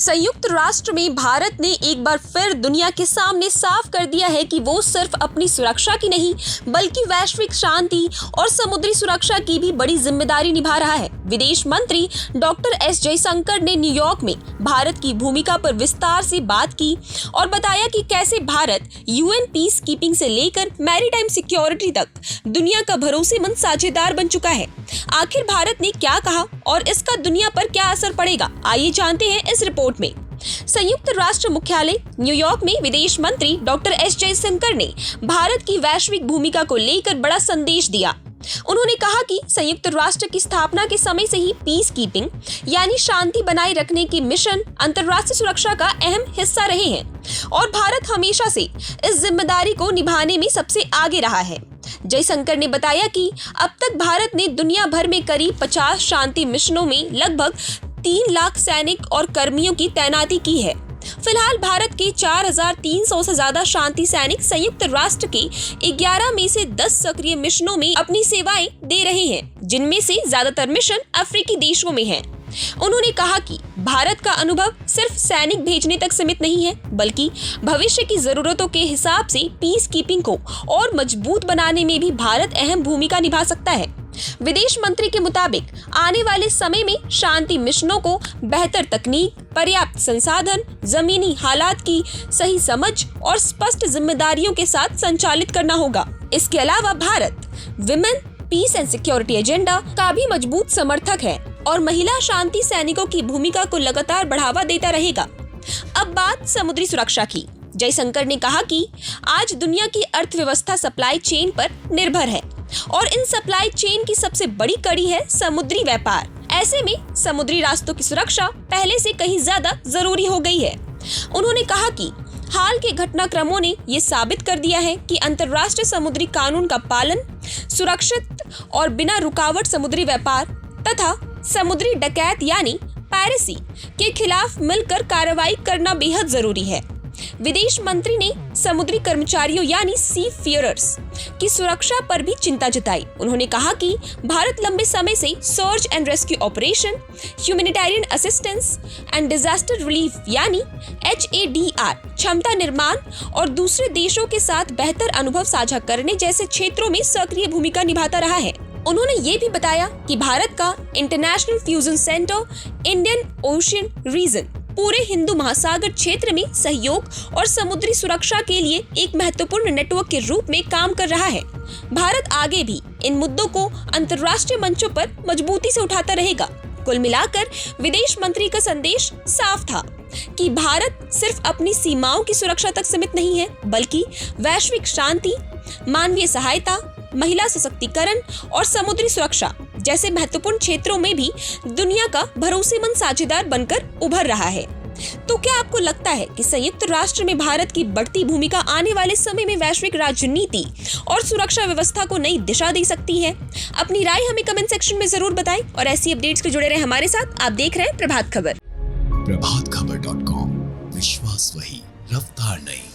संयुक्त राष्ट्र में भारत ने एक बार फिर दुनिया के सामने साफ कर दिया है कि वो सिर्फ अपनी सुरक्षा की नहीं बल्कि वैश्विक शांति और समुद्री सुरक्षा की भी बड़ी जिम्मेदारी निभा रहा है। विदेश मंत्री डॉक्टर एस जयशंकर ने न्यूयॉर्क में भारत की भूमिका पर विस्तार से बात की और बताया कि कैसे भारत यूएन पीस कीपिंग से लेकर मैरीटाइम सिक्योरिटी तक दुनिया का भरोसेमंद साझेदार बन चुका है। आखिर भारत ने क्या कहा और इसका दुनिया पर क्या असर पड़ेगा, आइए जानते हैं इस रिपोर्ट में। संयुक्त राष्ट्र मुख्यालय न्यूयॉर्क में विदेश मंत्री डॉक्टर एस जयशंकर ने भारत की वैश्विक भूमिका को लेकर बड़ा संदेश दिया। उन्होंने कहा कि संयुक्त राष्ट्र की स्थापना के समय से ही पीस कीपिंग यानी शांति बनाए रखने के मिशन अंतर्राष्ट्रीय सुरक्षा का अहम हिस्सा रहे हैं और भारत हमेशा से इस जिम्मेदारी को निभाने में सबसे आगे रहा है। जयशंकर ने बताया कि अब तक भारत ने दुनिया भर में करीब 50 शांति मिशनों में लगभग 3 लाख सैनिक और कर्मियों की तैनाती की है। फिलहाल भारत के 4300 से ज्यादा शांति सैनिक संयुक्त राष्ट्र के 11 में से 10 सक्रिय मिशनों में अपनी सेवाएं दे रहे हैं, जिनमें से ज्यादातर मिशन अफ्रीकी देशों में हैं। उन्होंने कहा कि भारत का अनुभव सिर्फ सैनिक भेजने तक सीमित नहीं है, बल्कि भविष्य की जरूरतों के हिसाब से पीस कीपिंग को और मजबूत बनाने में भी भारत अहम भूमिका निभा सकता है। विदेश मंत्री के मुताबिक आने वाले समय में शांति मिशनों को बेहतर तकनीक, पर्याप्त संसाधन, जमीनी हालात की सही समझ और स्पष्ट जिम्मेदारियों के साथ संचालित करना होगा। इसके अलावा Bharat women peace and security agenda का भी मजबूत समर्थक है और महिला शांति सैनिकों की भूमिका को लगातार बढ़ावा देता रहेगा। अब बात समुद्री सुरक्षा की। जयशंकर ने कहा कि आज दुनिया की अर्थव्यवस्था सप्लाई चेन पर निर्भर है और इन सप्लाई चेन की सबसे बड़ी कड़ी है समुद्री व्यापार। ऐसे में समुद्री रास्तों की सुरक्षा पहले से कहीं ज्यादा जरूरी हो गई है। उन्होंने कहा कि हाल के घटनाक्रमों ने ये साबित कर दिया है कि अंतर्राष्ट्रीय समुद्री कानून का पालन, सुरक्षित और बिना रुकावट समुद्री व्यापार तथा समुद्री डकैत यानी पायरेसी के खिलाफ मिलकर कार्रवाई करना बेहद जरूरी है। विदेश मंत्री ने समुद्री कर्मचारियों यानी सी फेयरर्स की सुरक्षा पर भी चिंता जताई। उन्होंने कहा कि भारत लंबे समय से search and rescue operation, humanitarian assistance and disaster relief यानी HADR, क्षमता निर्माण और दूसरे देशों के साथ बेहतर अनुभव साझा करने जैसे क्षेत्रों में सक्रिय भूमिका निभाता रहा है। उन्होंने ये भी बताया कि भारत का international fusion centre Indian ocean region पूरे हिंदू महासागर क्षेत्र में सहयोग और समुद्री सुरक्षा के लिए एक महत्वपूर्ण नेटवर्क के रूप में काम कर रहा है। भारत आगे भी इन मुद्दों को अंतर्राष्ट्रीय मंचों पर मजबूती से उठाता रहेगा। कुल मिलाकर विदेश मंत्री का संदेश साफ था कि भारत सिर्फ अपनी सीमाओं की सुरक्षा तक सीमित नहीं है, बल्कि वैश्विक शांति, मानवीय सहायता, महिला सशक्तिकरण और समुद्री सुरक्षा जैसे महत्वपूर्ण क्षेत्रों में भी दुनिया का भरोसेमंद साझेदार बनकर उभर रहा है। तो क्या आपको लगता है कि संयुक्त राष्ट्र में भारत की बढ़ती भूमिका आने वाले समय में वैश्विक राजनीति और सुरक्षा व्यवस्था को नई दिशा दे सकती है? अपनी राय हमें कमेंट सेक्शन में जरूर बताएं और ऐसी अपडेट्स के जुड़े रहे हमारे साथ। आप देख रहे हैं प्रभात खबर। प्रभातखबर.com, विश्वास वही, रफ्तार नहीं।